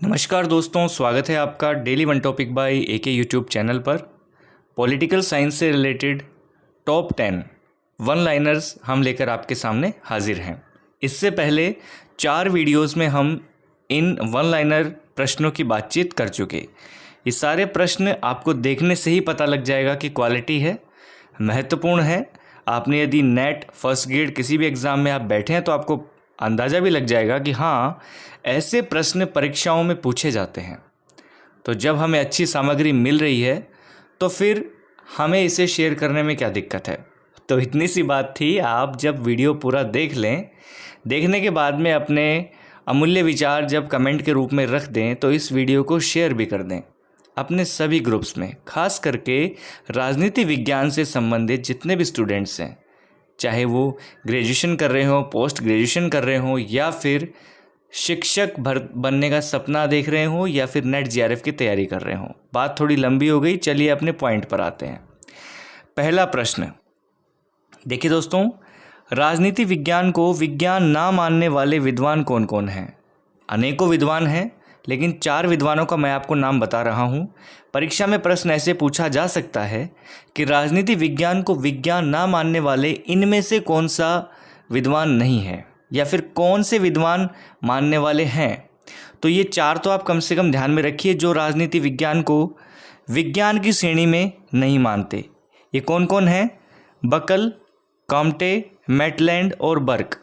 नमस्कार दोस्तों, स्वागत है आपका daily one topic by AK YouTube channel पर। पॉलिटिकल साइंस से रिलेटेड टॉप 10 वन लाइनर्स हम लेकर आपके सामने हाजिर हैं। इससे पहले 4 वीडियोस में हम इन वन लाइनर प्रश्नों की बातचीत कर चुके। ये सारे प्रश्न आपको देखने से ही पता लग जाएगा कि क्वालिटी है, महत्वपूर्ण है। आपने यदि नेट फर्स्ट ग्रेड किसी भी एग्ज़ाम में आप बैठे हैं तो आपको अंदाज़ा भी लग जाएगा कि हाँ, ऐसे प्रश्न परीक्षाओं में पूछे जाते हैं। तो जब हमें अच्छी सामग्री मिल रही है तो फिर हमें इसे शेयर करने में क्या दिक्कत है। तो इतनी सी बात थी। आप जब वीडियो पूरा देख लें, देखने के बाद में अपने अमूल्य विचार जब कमेंट के रूप में रख दें तो इस वीडियो को शेयर भी कर दें अपने सभी ग्रुप्स में। खास करके राजनीति विज्ञान से संबंधित जितने भी स्टूडेंट्स हैं, चाहे वो ग्रेजुएशन कर रहे हों, पोस्ट ग्रेजुएशन कर रहे हों, या फिर शिक्षक बनने का सपना देख रहे हों, या फिर नेट जीआरएफ की तैयारी कर रहे हों। बात थोड़ी लंबी हो गई, चलिए अपने पॉइंट पर आते हैं। पहला प्रश्न देखिए दोस्तों, राजनीति विज्ञान को विज्ञान ना मानने वाले विद्वान कौन कौन हैं। अनेकों विद्वान हैं, लेकिन 4 विद्वानों का मैं आपको नाम बता रहा हूं। परीक्षा में प्रश्न ऐसे पूछा जा सकता है कि राजनीति विज्ञान को विज्ञान ना मानने वाले इनमें से कौन सा विद्वान नहीं है, या फिर कौन से विद्वान मानने वाले हैं। तो ये 4 तो आप कम से कम ध्यान में रखिए जो राजनीति विज्ञान को विज्ञान की श्रेणी में नहीं मानते। ये कौन कौन है? बकल, काम्टे, मैटलैंड और बर्क।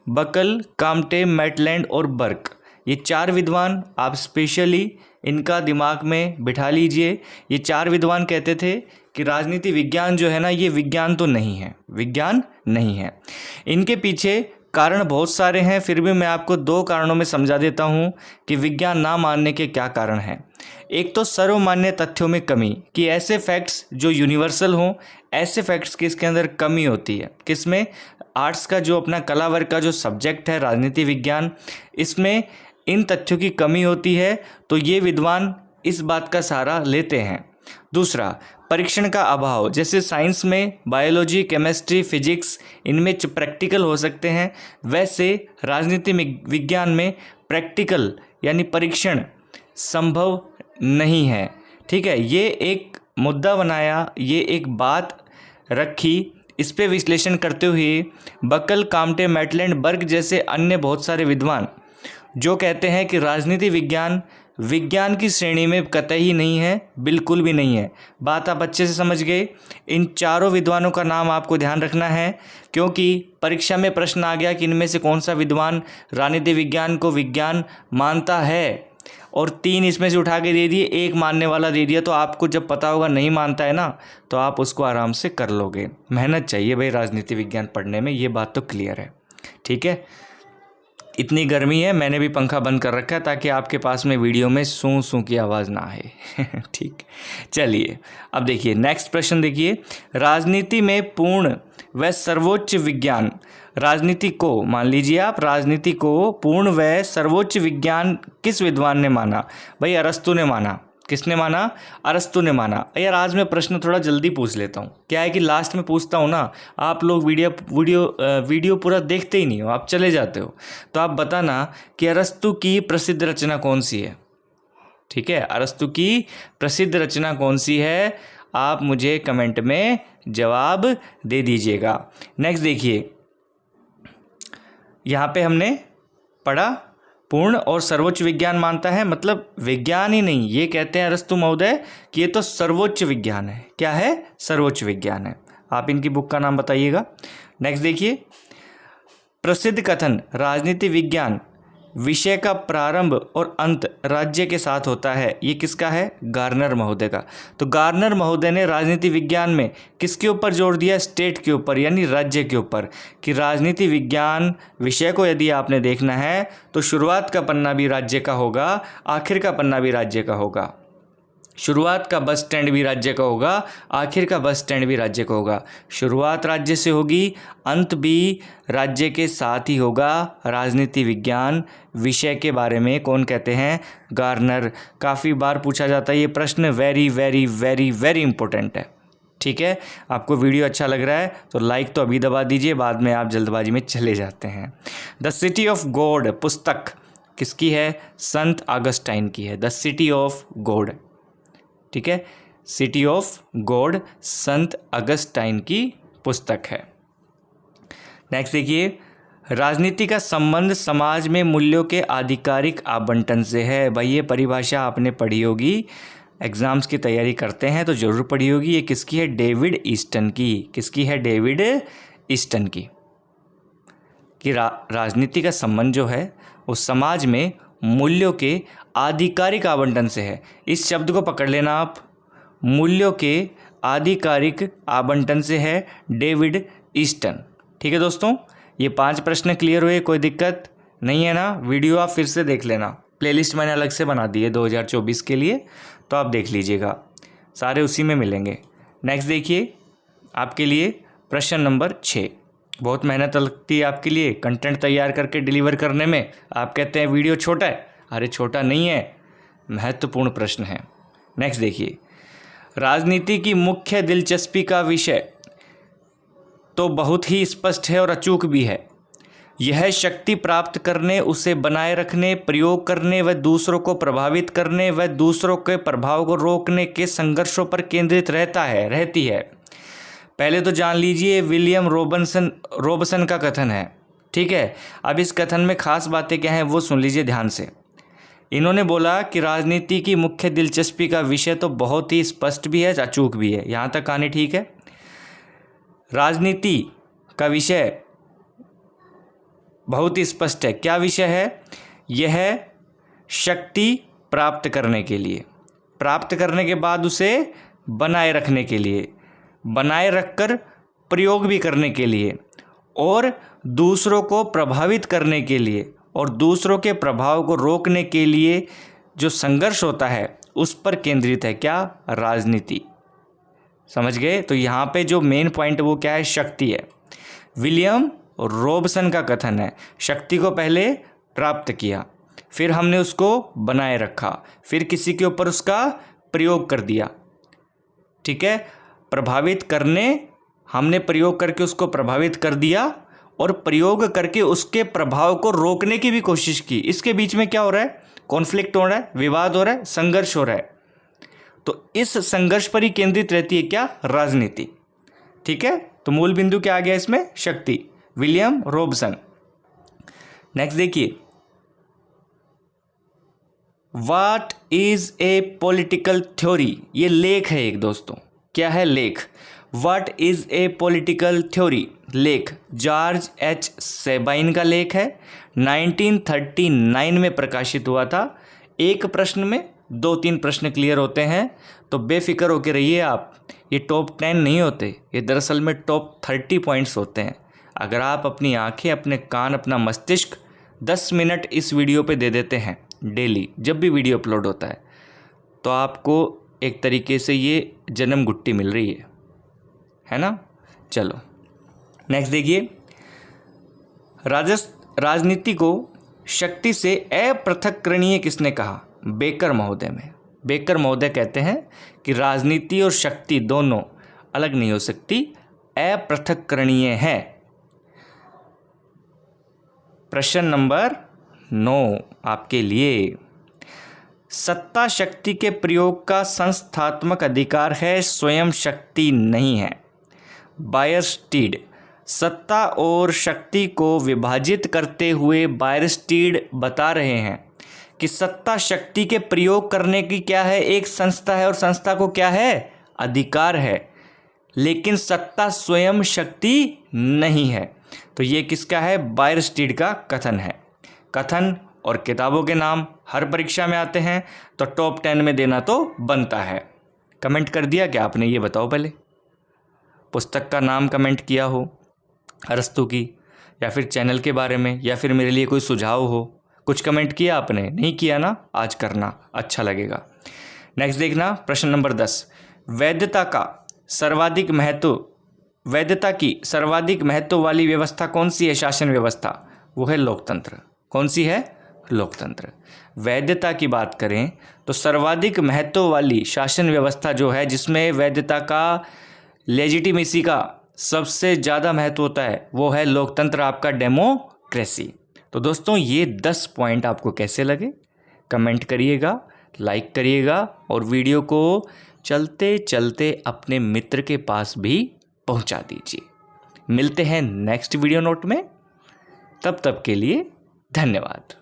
बकल, काम्टे, मैटलैंड और बर्क, ये 4 विद्वान आप स्पेशली इनका दिमाग में बिठा लीजिए। ये 4 विद्वान कहते थे कि राजनीति विज्ञान जो है ना, ये विज्ञान तो नहीं है, विज्ञान नहीं है। इनके पीछे कारण बहुत सारे हैं, फिर भी मैं आपको 2 कारणों में समझा देता हूँ कि विज्ञान ना मानने के क्या कारण हैं। एक तो सर्वमान्य तथ्यों में कमी, कि ऐसे फैक्ट्स जो यूनिवर्सल हों, ऐसे फैक्ट्स की इसके अंदर कमी होती है। किसमें? आर्ट्स का जो अपना कला वर्ग का जो सब्जेक्ट है राजनीति विज्ञान, इसमें इन तथ्यों की कमी होती है, तो ये विद्वान इस बात का सहारा लेते हैं। दूसरा, परीक्षण का अभाव। जैसे साइंस में बायोलॉजी, केमिस्ट्री, फिजिक्स, इनमें प्रैक्टिकल हो सकते हैं, वैसे राजनीति विज्ञान में प्रैक्टिकल यानी परीक्षण संभव नहीं है। ठीक है, ये एक मुद्दा बनाया, ये एक बात रखी। इस पे विश्लेषण करते हुए बकल, काम्टे, मैटलैंड, बर्ग जैसे अन्य बहुत सारे विद्वान जो कहते हैं कि राजनीति विज्ञान विज्ञान की श्रेणी में कतई नहीं है, बिल्कुल भी नहीं है। बात आप अच्छे से समझ गए। इन 4 विद्वानों का नाम आपको ध्यान रखना है, क्योंकि परीक्षा में प्रश्न आ गया कि इनमें से कौन सा विद्वान राजनीति विज्ञान को विज्ञान मानता है, और 3 इसमें से उठा के दे दिए, 1 मानने वाला दे दिया। तो आपको जब पता होगा नहीं मानता है ना, तो आप उसको आराम से कर लोगे। मेहनत चाहिए भाई राजनीति विज्ञान पढ़ने में, ये बात तो क्लियर है। ठीक है, इतनी गर्मी है, मैंने भी पंखा बंद कर रखा है ताकि आपके पास में वीडियो में सूं सूं की आवाज़ ना आए। ठीक, चलिए अब देखिए नेक्स्ट प्रश्न। देखिए, राजनीति में पूर्ण व सर्वोच्च विज्ञान, राजनीति को मान लीजिए आप, राजनीति को पूर्ण व सर्वोच्च विज्ञान किस विद्वान ने माना? भाई अरस्तु ने माना। किसने माना? अरस्तु ने माना। यार आज मैं प्रश्न थोड़ा जल्दी पूछ लेता हूँ, क्या है कि लास्ट में पूछता हूँ ना, आप लोग वीडियो पूरा देखते ही नहीं हो, आप चले जाते हो। तो आप बताना कि अरस्तु की प्रसिद्ध रचना कौन सी है। ठीक है, अरस्तु की प्रसिद्ध रचना कौन सी है, आप मुझे कमेंट में जवाब दे दीजिएगा। नेक्स्ट देखिए, यहाँ पे हमने पढ़ा पूर्ण और सर्वोच्च विज्ञान मानता है, मतलब विज्ञान ही नहीं, ये कहते हैं अरस्तु महोदय कि ये तो सर्वोच्च विज्ञान है। क्या है? सर्वोच्च विज्ञान है। आप इनकी बुक का नाम बताइएगा। नेक्स्ट देखिए, प्रसिद्ध कथन राजनीति विज्ञान विषय का प्रारंभ और अंत राज्य के साथ होता है, ये किसका है? गार्नर महोदय का। तो गार्नर महोदय ने राजनीति विज्ञान में किसके ऊपर जोर दिया? स्टेट के ऊपर, यानी राज्य के ऊपर, कि राजनीति विज्ञान विषय को यदि आपने देखना है तो शुरुआत का पन्ना भी राज्य का होगा, आखिर का पन्ना भी राज्य का होगा। शुरुआत का बस स्टैंड भी राज्य का होगा, आखिर का बस स्टैंड भी राज्य का होगा। शुरुआत राज्य से होगी, अंत भी राज्य के साथ ही होगा। राजनीति विज्ञान विषय के बारे में कौन कहते हैं? गार्नर। काफ़ी बार पूछा जाता है ये प्रश्न, very very very very important है। ठीक है, आपको वीडियो अच्छा लग रहा है तो लाइक तो अभी दबा दीजिए, बाद में आप जल्दबाजी में चले जाते हैं। द सिटी ऑफ गॉड पुस्तक किसकी है? संत ऑगस्टाइन की है, द सिटी ऑफ गॉड। ठीक है, city of God Sant Augustine की पुस्तक है। नेक्स्ट देखिए, राजनीति का संबंध समाज में मूल्यों के आधिकारिक आवंटन से है। भाई ये परिभाषा आपने पढ़ी होगी, एग्जाम्स की तैयारी करते हैं तो जरूर पढ़ी होगी। ये किसकी है? डेविड ईस्टन की। किसकी है? डेविड ईस्टन की। कि राजनीति का संबंध जो है वो समाज में मूल्यों के आधिकारिक आवंटन से है। इस शब्द को पकड़ लेना आप, मूल्यों के आधिकारिक आवंटन से है, डेविड ईस्टन। ठीक है दोस्तों, ये 5 प्रश्न क्लियर हुए, कोई दिक्कत नहीं है ना? वीडियो आप फिर से देख लेना, प्लेलिस्ट मैंने अलग से बना दी है 2024 के लिए, तो आप देख लीजिएगा, सारे उसी में मिलेंगे। नेक्स्ट देखिए, आपके लिए प्रश्न नंबर 6। बहुत मेहनत लगती है आपके लिए कंटेंट तैयार करके डिलीवर करने में। आप कहते हैं वीडियो छोटा है, अरे छोटा नहीं है, महत्वपूर्ण प्रश्न है। नेक्स्ट देखिए, राजनीति की मुख्य दिलचस्पी का विषय तो बहुत ही स्पष्ट है और अचूक भी है। यह शक्ति प्राप्त करने, उसे बनाए रखने, प्रयोग करने व दूसरों को प्रभावित करने व दूसरों के प्रभाव को रोकने के संघर्षों पर केंद्रित रहती है। पहले तो जान लीजिए विलियम रॉबसन का कथन है। ठीक है, अब इस कथन में खास बातें क्या हैं वो सुन लीजिए ध्यान से। इन्होंने बोला कि राजनीति की मुख्य दिलचस्पी का विषय तो बहुत ही स्पष्ट भी है, अचूक भी है। यहाँ तक कहानी ठीक है। राजनीति का विषय बहुत ही स्पष्ट है। क्या विषय है? यह शक्ति प्राप्त करने के लिए, प्राप्त करने के बाद उसे बनाए रखने के लिए, बनाए रखकर प्रयोग भी करने के लिए, और दूसरों को प्रभावित करने के लिए और दूसरों के प्रभाव को रोकने के लिए जो संघर्ष होता है उस पर केंद्रित है। क्या? राजनीति। समझ गए? तो यहाँ पे जो मेन पॉइंट वो क्या है? शक्ति है। विलियम रॉबसन का कथन है, शक्ति को पहले प्राप्त किया, फिर हमने उसको बनाए रखा, फिर किसी के ऊपर उसका प्रयोग कर दिया। ठीक है, प्रभावित करने, हमने प्रयोग करके उसको प्रभावित कर दिया और प्रयोग करके उसके प्रभाव को रोकने की भी कोशिश की। इसके बीच में क्या हो रहा है? कॉन्फ्लिक्ट हो रहा है, विवाद हो रहा है, संघर्ष हो रहा है। तो इस संघर्ष पर ही केंद्रित रहती है क्या? राजनीति। ठीक है, तो मूल बिंदु क्या आ गया इसमें? शक्ति, विलियम रॉबसन। नेक्स्ट देखिए, what is a political theory? ये लेख है एक दोस्तों। क्या है? लेख। What is a political theory? लेख जॉर्ज एच सेबाइन का लेख है, 1939 में प्रकाशित हुआ था। एक प्रश्न में 2-3 प्रश्न क्लियर होते हैं, तो बेफिक्र होकर रहिए आप। ये टॉप 10 नहीं होते, ये दरअसल में टॉप 30 पॉइंट्स होते हैं। अगर आप अपनी आंखें, अपने कान, अपना मस्तिष्क 10 मिनट इस वीडियो पे दे देते हैं डेली, जब भी वीडियो अपलोड होता है, तो आपको एक तरीके से ये जन्म गुट्टी मिल रही है ना? चलो नेक्स्ट देखिए, राजनीति को शक्ति से अपृथक्करणीय किसने कहा? बेकर महोदय में। बेकर महोदय कहते हैं कि राजनीति और शक्ति दोनों अलग नहीं हो सकती, अपृथक्करणीय है। प्रश्न नंबर 9 आपके लिए, सत्ता शक्ति के प्रयोग का संस्थात्मक अधिकार है, स्वयं शक्ति नहीं है। बायरस्टीड। सत्ता और शक्ति को विभाजित करते हुए बायरस्टीड बता रहे हैं कि सत्ता शक्ति के प्रयोग करने की क्या है? एक संस्था है और संस्था को क्या है? अधिकार है, लेकिन सत्ता स्वयं शक्ति नहीं है। तो ये किसका है? बायरस्टीड का कथन है। कथन और किताबों के नाम हर परीक्षा में आते हैं, तो टॉप 10 में देना तो बनता है। कमेंट कर दिया क्या आपने? ये बताओ पहले। पुस्तक का नाम कमेंट किया हो अरस्तू की, या फिर चैनल के बारे में, या फिर मेरे लिए कोई सुझाव हो, कुछ कमेंट किया आपने? नहीं किया ना? आज करना, अच्छा लगेगा। नेक्स्ट देखना, प्रश्न नंबर 10। वैधता की सर्वाधिक महत्व वाली व्यवस्था कौन सी है? शासन व्यवस्था। वो है लोकतंत्र। कौन सी है? लोकतंत्र। वैधता की बात करें तो सर्वाधिक महत्व वाली शासन व्यवस्था जो है, जिसमें वैधता का, लेजिटिमेसी का सबसे ज़्यादा महत्व होता है, वो है लोकतंत्र, आपका डेमोक्रेसी। तो दोस्तों ये 10 पॉइंट आपको कैसे लगे कमेंट करिएगा, लाइक करिएगा और वीडियो को चलते चलते अपने मित्र के पास भी पहुंचा दीजिए। मिलते हैं नेक्स्ट वीडियो नोट में, तब तक के लिए धन्यवाद।